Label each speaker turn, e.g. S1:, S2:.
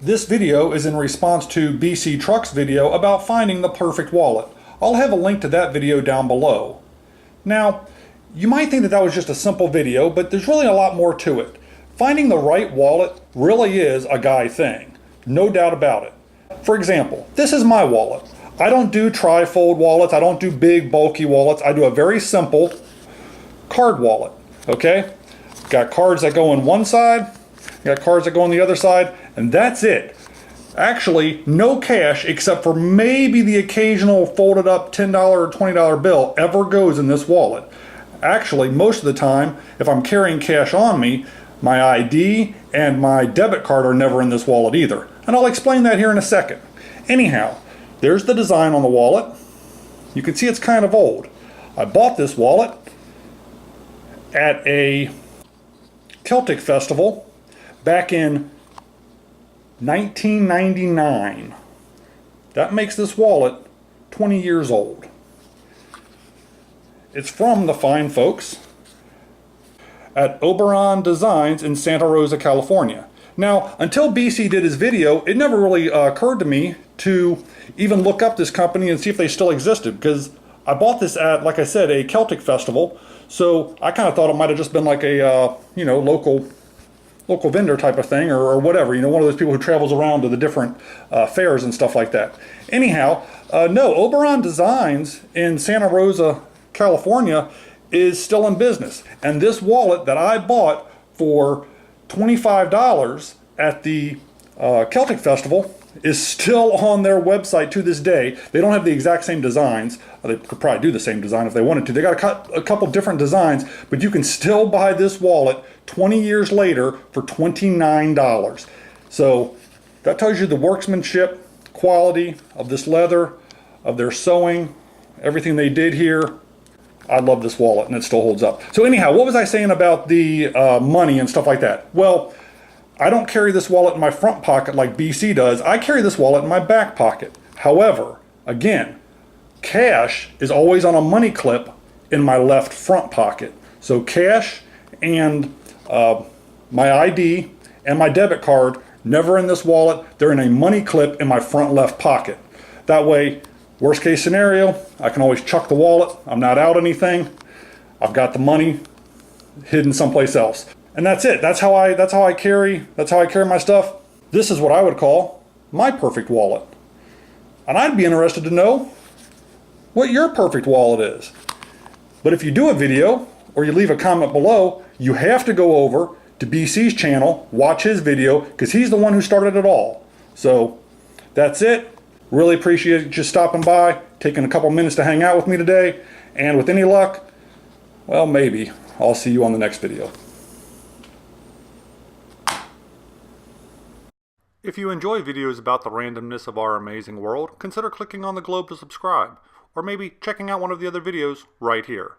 S1: This video is in response to BCtruck's video about finding the perfect wallet. I'll have a link to that video down below. Now, you might think that that was just a simple video, but there's really a lot more to it. Finding the right wallet really is a guy thing, no doubt about it. For example, this is my wallet. I don't do tri-fold wallets, I don't do big bulky wallets, I do a very simple card wallet, okay? Got cards that go on one side, got cards that go on the other side, and that's it. Actually, no cash except for maybe the occasional folded up $10 or $20 bill ever goes in this wallet. Actually, most of the time, if I'm carrying cash on me, my ID and my debit card are never in this wallet either. And I'll explain that here in a second. Anyhow, there's the design on the wallet. You can see it's kind of old. I bought this wallet at a Celtic festival back in 1999. That makes this wallet 20 years old. It's from the fine folks at Oberon Designs in Santa Rosa, California. Now, until BC did his video, it never really occurred to me to even look up this company and see if they still existed, because I bought this at, like I said, a Celtic festival, so I kind of thought it might have just been like a local vendor type of thing, or whatever, one of those people who travels around to the different fairs and stuff like that. Anyhow, no, Oberon Designs in Santa Rosa, California is still in business, and this wallet that I bought for $25 at the Celtic Festival is still on their website to this day. They don't have the exact same designs. They could probably do the same design if they wanted to. They got a couple different designs, but you can still buy this wallet 20 years later for $29. So that tells you the workmanship, quality of this leather, of their sewing, everything they did here. I love this wallet, and it still holds up. So anyhow, what was I saying about the money and stuff like that? Well, I don't carry this wallet in my front pocket like BC does. I carry this wallet in my back pocket. However, again, cash is always on a money clip in my left front pocket. So cash and my ID and my debit card, never in this wallet. They're in a money clip in my front left pocket. That way, worst case scenario, I can always chuck the wallet. I'm not out anything. I've got the money hidden someplace else. And that's it. That's how I carry my stuff. This is what I would call my perfect wallet. And I'd be interested to know what your perfect wallet is. But if you do a video or you leave a comment below, you have to go over to BC's channel, watch his video, because he's the one who started it all. So that's it. Really appreciate you stopping by, taking a couple minutes to hang out with me today, and with any luck, well, maybe I'll see you on the next video. If you enjoy videos about the randomness of our amazing world, consider clicking on the globe to subscribe, or maybe checking out one of the other videos right here.